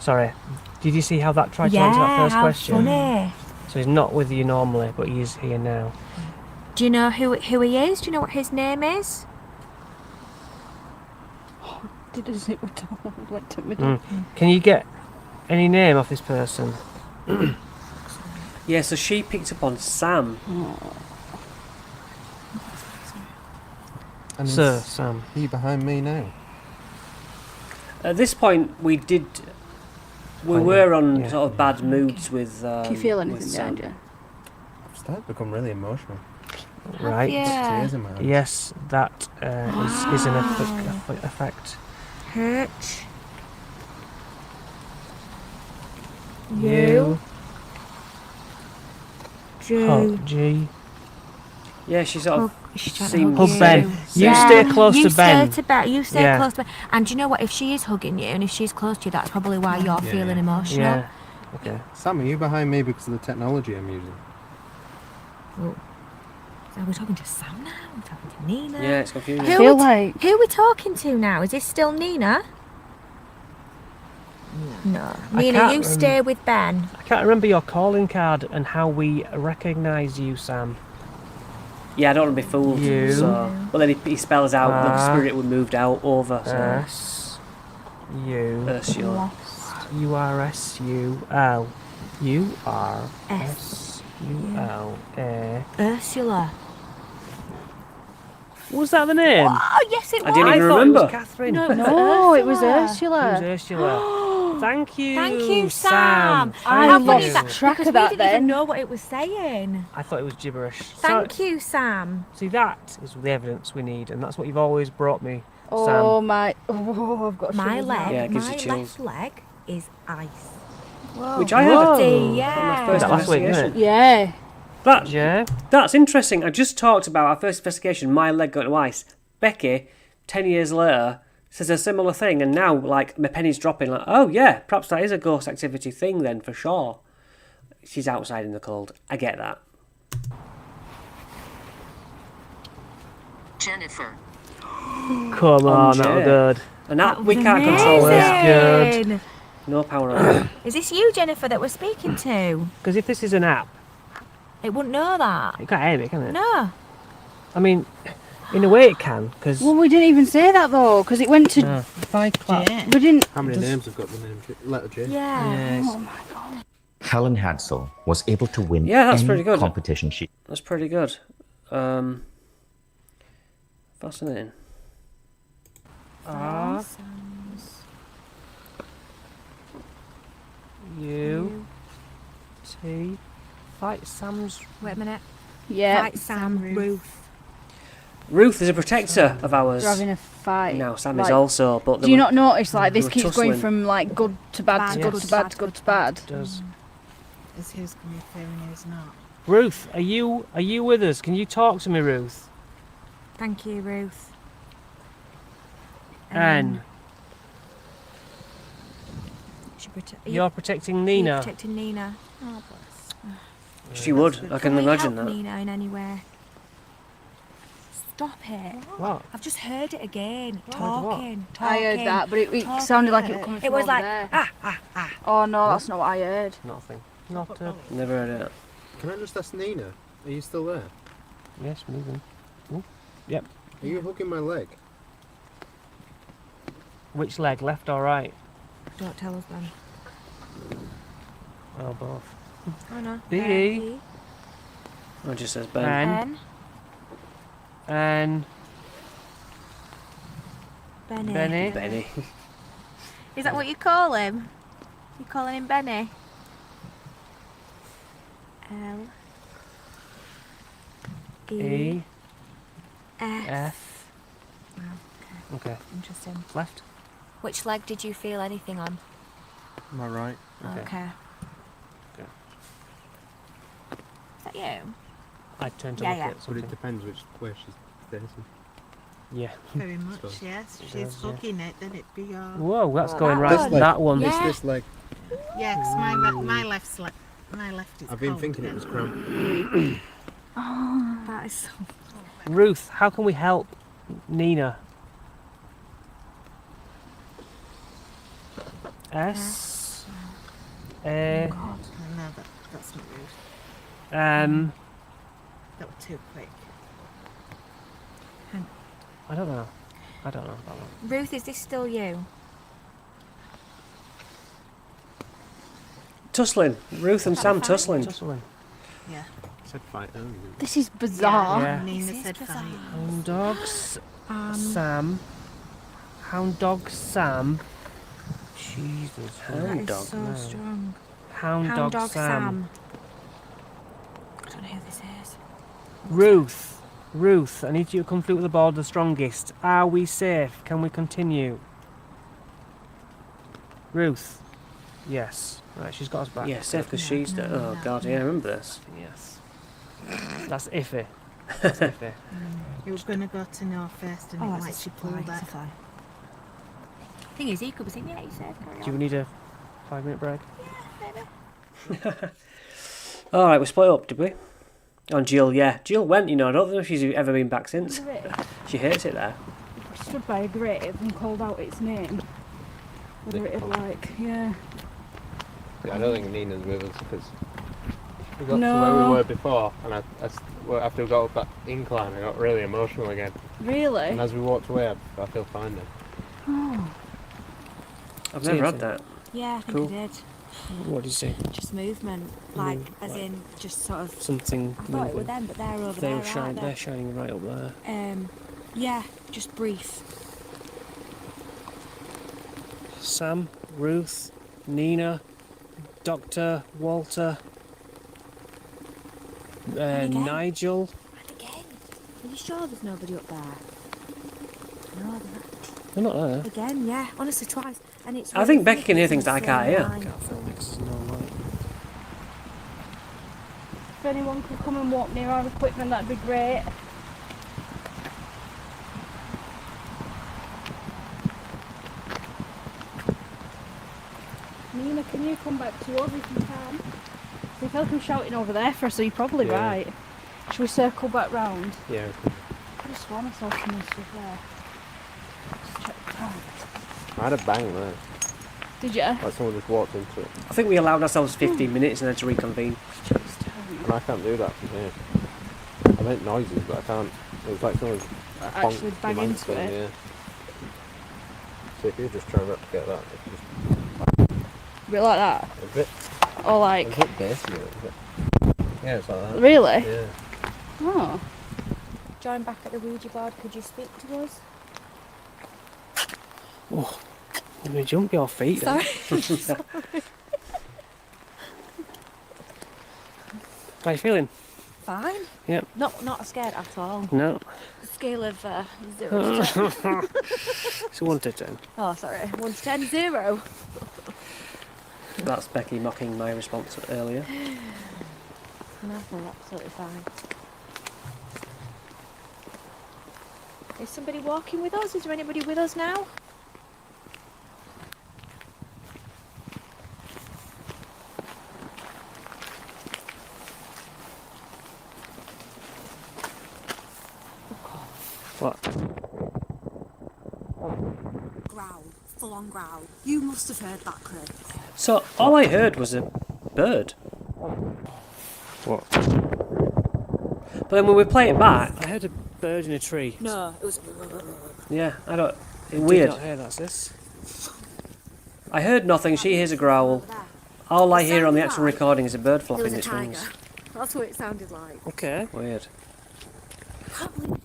Sorry. Did you see how that tried to answer that first how question? funny. So he's not with you normally, but he is here now. Do you know who he is? Do you know what his name is? Did a zip down. Went to me. Can you get any name off this person? Yeah, so she picked up on Sam. And Sir is Sam. he behind me now? At this point, we Oh, were on yeah. sort of bad moods with. Do you feel with anything Sam. behind you? I've started to become really emotional. Right. Yeah. Tears in my eyes. Yes, that is an effect. Hurt. You. Drew. G. Yeah, she sort of. She's trying to seems- hug Hug Ben. You Yeah. stay close you to Ben. Stay to Ben. You stay Yeah. close to Ben. And do you know what? If she is hugging you and if she's close to you, that's probably why you're Yeah, feeling yeah. emotional. Yeah. Okay. Sam, are you behind me because of the technology I'm using? So we're talking to Sam now. We're talking to Nina. Yeah, it's confusing. Who, I feel we like who are we talking to now? Is this still Nina? No. I Nina, can't you stay with Ben. I can't remember your calling card and how we recognise you, Sam. Yeah, I don't want to be fooled. You. So, but then he spells out the Ah. spirit we moved out over. So S. U. Ursula. U-R-S-U-L. U-R-S-U-L. Ursula. Was that the name? Oh, yes, it I was. didn't even thought remember. it was Catherine. No, no, it was It Ursula. was Ursula. Thank you. Thank you, Sam. I How Thank funny lost is that? track Because of that we didn't even then. know what it was saying. I thought it was gibberish. Thank you, Sam. See, that is the evidence we need, and that's what you've always brought me, Oh Sam. my! Oh, I've got My shivers leg, now. Yeah, it gives my you chills. left leg is ice. Which I had. Dear, My yeah. first That last week, investigation. didn't it? Yeah. Yeah. That's interesting. I just talked about our first investigation. My leg got into ice. Becky, 10 years later, says a similar thing, and now like my penny's dropping. Like, oh yeah, perhaps that is a ghost activity thing then for sure. She's outside in the cold. I get that. Jennifer. Come on, that was Jay. good. And that we can't control Amazing. that. That's Amazing. No power on it. Is this you, Jennifer, that we're speaking to? Because if this is an app, It wouldn't know that. it can't aim it, can it? No. I mean, in a way it can, because... Well, we didn't even say that though, because it went to. If I clap, We didn't. how many names have got the name letter J? Yeah. Oh my god. Helen Hansel was able to win Yeah, that's any pretty good. competition she That's pretty good. Fascinating. R U T. Fight Sam's. Wait a minute. Yeah. Right, Sam, Ruth. Ruth is a protector of ours. They're having a fight. Now Sam Like, is also. But Do you not notice like this were keeps going tussling. from like good to bad to Bad, good yes. to bad to good to bad? Does. Is who's going to be fair and who's not? Ruth, are you with us? Can you talk to me, Ruth? Thank you, Ruth. N. You're protecting Nina. You're protecting Nina. Oh, bless. She would. I can we imagine help that. Nina in any way? Stop it. What? I've just heard it again. what? Talking. I heard talking, that, but it talking. sounded like it was coming It from was over like, there. Oh no, that's not what I heard. Nothing. Not a... Never heard it. Can I just ask Nina? Are you still there? Yes, moving. Ooh. Yep. Are you hugging my leg? Which leg, left or right? Don't tell us then. Oh, both. Oh no. B. B. It just says Ben. N. N. N. Benny. Benny. Benny. Is that what you call him? You calling him Benny? L. E, F. F. Wow, Okay. interesting. Left. Which leg did you feel anything on? Am I right? Okay. Okay. Okay. Is that you? I turned to Yeah, look yeah. at But something. it depends where she's facing. Yeah. Very much, So- yes. If It she's does, yeah. hugging it, then it'd be your... Whoa, that's going That right. one. That one. Yeah. This leg. Yeah, 'cause my left's like... My left is I've been cold thinking it then. was cramped. That is so... Ruth, how can we help Nina? S. A. No, that's not rude. M. That was too quick. I don't know. I don't know that one. Ruth, is this still you? Tussling. Ruth and Sam Fine. tussling. Tussling. Yeah. Said fight earlier. This is bizarre. Yeah. Nina This is said bizarre. fight. Hound dogs. Sam. Hound dog Sam. Jesus. Hound That is dog, so no. strong. Hound, Hound dog, dog Sam. I don't know who this is. Ruth. Ruth, I need you to complete with the board the strongest. Are we safe? Can we continue? Ruth. Yes. Right, she's got us back. Yeah, safe because she's the. Oh god, yeah, I remember this. Yes. That's iffy. That's iffy. You were going to go to no first and Oh, it that's like a she fly, pulled it's a that. fly. Thing is, he could be saying, yeah, you said, carry Do you on. need a 5-minute break? Alright, we split up, did we? On Jill, yeah. Jill went, you know, I don't know if she's ever been back since. She hates it there. I stood by a grave and called out its name. Whether it had like, yeah. Yeah, I don't think Nina's with us because we got to No. where we were before, and well, after we got up that incline, I got really emotional again. Really? And as we walked away, I feel fine now. Oh. I've never had Seriously? that. Yeah, I think Cool. I did. What did you say? Just movement. Like, as in, just sort of... Something I thought it were moving. them, but they're over They there, were shining. aren't They're they? shining right up there. Yeah, just brief. Sam, Ruth, Nina, Doctor, Walter, again? Nigel. And again, are you sure there's nobody up there? No, they're not. They're not there. Again, yeah, honestly, twice. And it's I think really Becky can hear thick things in I the can't same hear. line. Can't feel next to no light. If anyone could come and walk near our equipment, that'd be great. Nina, can you come back to us if you can? We felt him shouting over there for us, so you're probably Yeah. right. Should we circle back round? Yeah. I just swore myself some stuff there. Just check the time. I had a bang there. Did you? Like someone just walked into it. I think we allowed ourselves 15 minutes and then to reconvene. And I can't do that from here. I make noises, but I can't. It was like someone Actually bonked bang the into thing, it. yeah. So if you just try and replicate that, it's just A bit like that? a bit, Or like... a bit bassy. Yeah, it's like that. Really? Yeah. Oh. Join back at the Ouija board. Could you speak to us? Let me jump your feet. then. Sorry. How you feeling? Fine. Yep. Not scared at all. No. Scale of 0 to 10. It's 1 to 10. Oh, sorry. 1 to 10, 0. That's Becky mocking my response earlier. No, we're absolutely fine. Is somebody walking with us? Is there anybody with us now? What? Growl, full on growl. You must have heard that, Chris. So all I heard was a bird. What? But then when we play it back, I heard a bird in a tree. No, it was. yeah, I don't. Did Weird. not hear that, sis. I heard nothing. She hears a growl. All I hear on the actual recording is a bird It flapping was a its tiger. wings. That's what it sounded like. Okay. Weird. I can't believe it.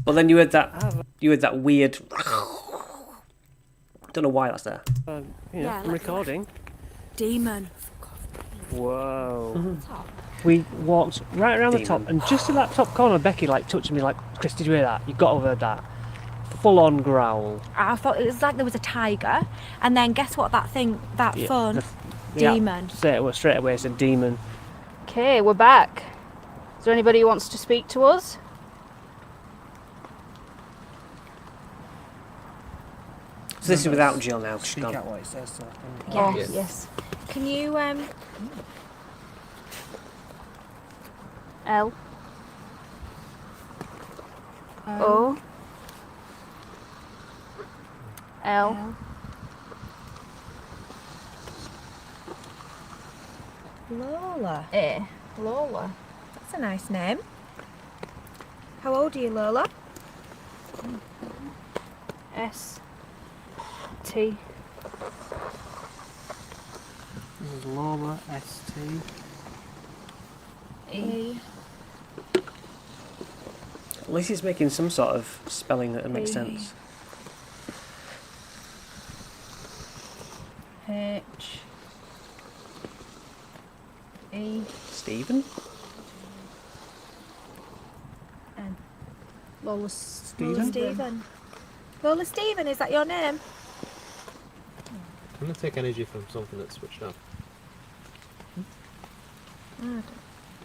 But then you heard that. You heard that weird. Don't know why that's there. You know, Yeah, I'm like- recording. Demon. Whoa. Top. We walked right around the Demon. top, and just in that top corner, Becky like touching me like, Chris, did you hear that? You got over that. Full on growl. I thought it was like there was a tiger, and then guess what? That Yeah, phone, Yeah, demon. straight away it's a demon. Okay, we're back. Is there anybody who wants to speak to us? So this is without Jill now. 'cause she's Speak gone. out what it says. So. Yes. Yes. Yes. Can you L. O. L. Lola? A. Lola. That's a nice name. How old are you, Lola? S. T. This is Lola ST. E. At least it's making some sort of spelling that makes E. sense. H. E. Stephen? N. Lola Lola Stephen. Lola Stephen, is that your name? I'm gonna take energy from something that's switched off.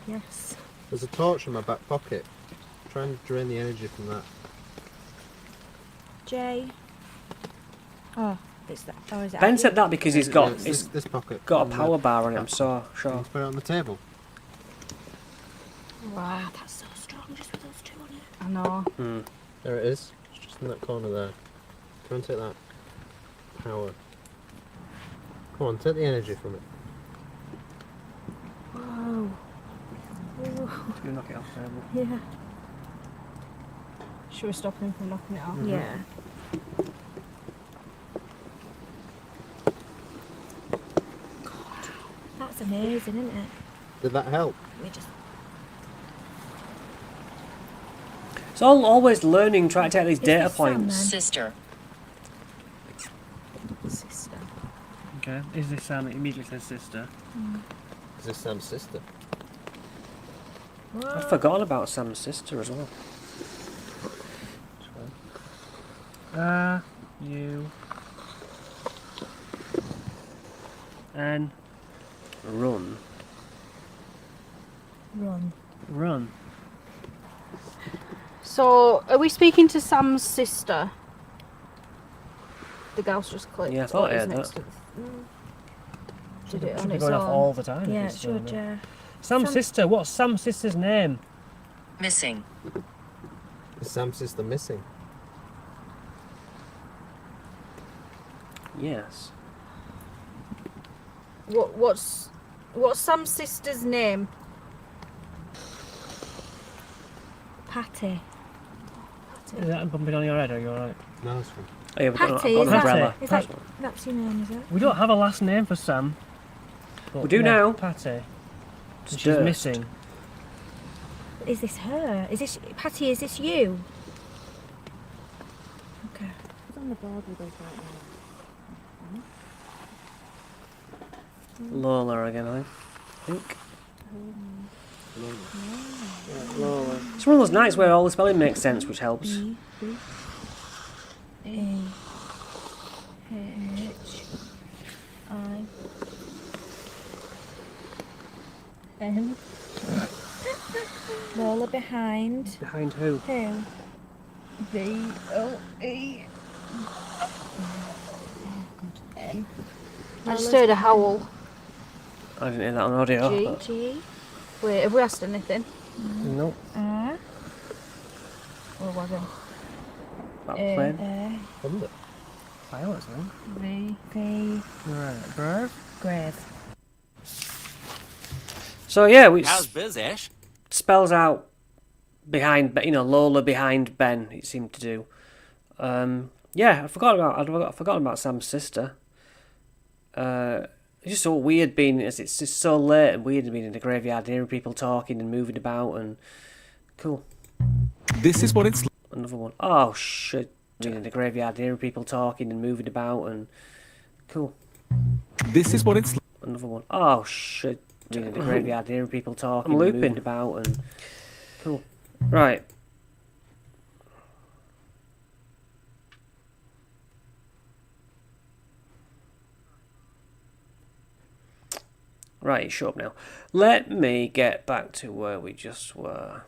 Yes. There's a torch in my back pocket. Try and drain the energy from that. J. Oh, it's that. Or is it? Ben said that because he's got It's he's this pocket. got a on the- power bar on it. I'm so sure. Let's put it on the table. Wow, that's so strong just with those two on it. I know. There it is. It's just in that corner there. Come and take that power. Come on, take the energy from it. Whoa. You knock it off the table. Yeah. Should we stop him from knocking it off? Yeah. God, that's amazing, isn't it? Did that help? We just. It's all always learning, trying to take these Is data this Sam, points. then? Sister. Sister. Okay. Is this Sam? It immediately says sister. Is this Sam's sister? I've forgotten about Sam's sister as well. U. N. Run. Run. Run. So, are we speaking to Sam's sister? The girl's just clicked. Yeah, I thought I Or heard is that. Did it Should on be its going off own? all the time. Yeah, if it it's doing should. that. Sam's Sam- sister. What's Sam's sister's name? Missing. Is Sam's sister missing? Yes. What's Sam's sister's name? Patty. Is that bumping on your head? Are you alright? No, it's fine. Oh, yeah, we've got, Patty, I've is got an that, umbrella. is that that's your name, is it? We don't have a last name for Sam. But We do now. Patty. It's And she's Durst. missing. Is this her? Is this Patty? Is this you? Okay. Who's on the board with us right now? Lola again, I think. Lola. It's one of those nights where all the spelling makes sense, which helps. E. H. I. N. Lola behind. Behind who? Who? V. O. E. N. I just heard a howl. I didn't hear that on audio. G. but- G. Wait, have we asked anything? Nope. R. Or was it? That plane. A. Thunder. Violet's name. V. V. Right. Brave. Grave. So yeah, we How's biz, Ash? spells out behind, Lola behind Ben. It seemed to do. Yeah, I'd forgotten about Sam's sister. It's just so weird being, as it's just so late and weird being in the graveyard and hearing people talking and moving about and cool. This is what it's Another one. Oh shit! Being in the graveyard and hearing people talking and moving about and cool. This is what it's Another one. Oh shit! being in the graveyard, hearing people talking, I'm looping moving about, and cool. Right. Right, shut up now. Let me get back to where we just were,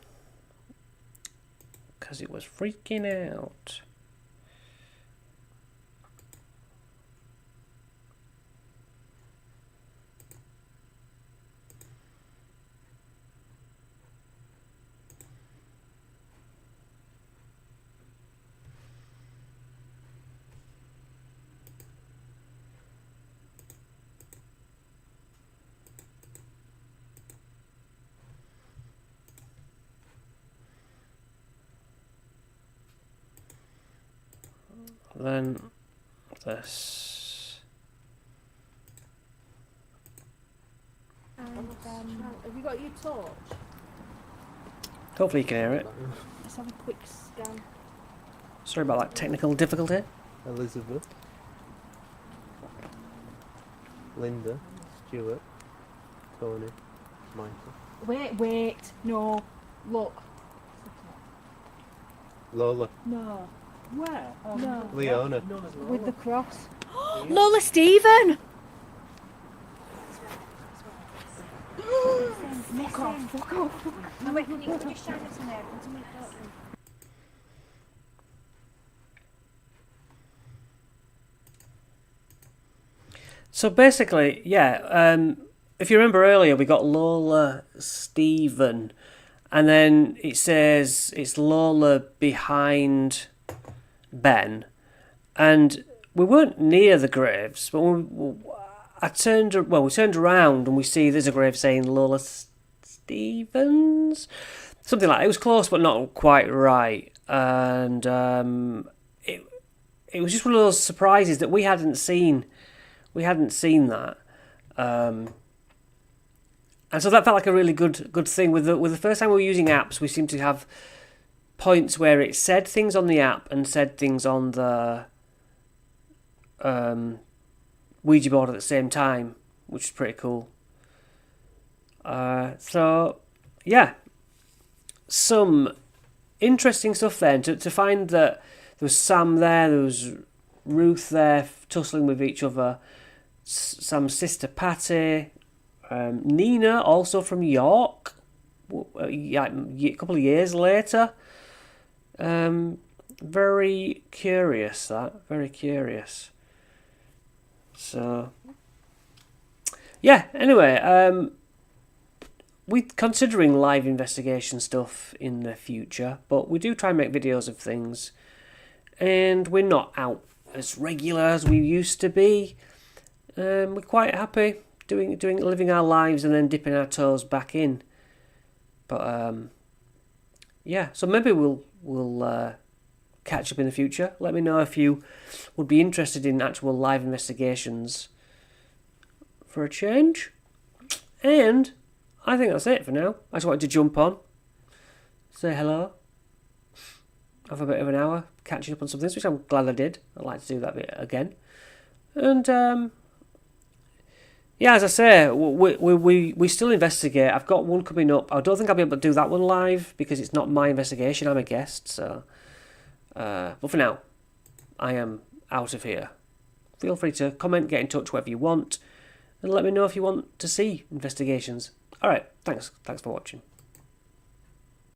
because it was freaking out. Then this. And, have you got your torch? Hopefully you can hear it. Let's have a quick scan. Sorry about that technical difficulty. Elizabeth. Linda. Stuart. Tony. Michael. Wait, no. Look. Lola. No. Where? No. Leona. With the cross. Lola Stephen! Fuck off, fuck off. No, wait, can you just shine this in there? So basically, yeah, if you remember earlier, we got Lola Stephen, and then it says it's Lola behind Ben, and we weren't near the graves, but we turned around and we see there's a grave saying Lola Stevens, something like that. It was close but not quite right, and it was just one of those surprises that we hadn't seen that, and so that felt like a really good thing. With the first time we were using apps, we seemed to have points where it said things on the app and said things on the Ouija board at the same time, which is pretty cool. So yeah, some interesting stuff then, to find that there was Sam there was Ruth there tussling with each other, Sam's sister Patty, Nina also from York, a couple of years later. Very curious, that. Very curious. So, yeah, anyway, we're considering live investigation stuff in the future, but we do try and make videos of things, and we're not out as regular as we used to be. We're quite happy living our lives and then dipping our toes back in. But, yeah, so maybe we'll catch up in the future. Let me know if you would be interested in actual live investigations for a change. And I think that's it for now. I just wanted to jump on, say hello, have a bit of an hour catching up on some things, which I'm glad I did. I'd like to do that bit again. And yeah, as I say, we still investigate. I've got one coming up. I don't think I'll be able to do that one live because it's not my investigation. I'm a guest, so. But for now, I am out of here. Feel free to comment, get in touch, whatever you want, and let me know if you want to see investigations. Alright, thanks for watching.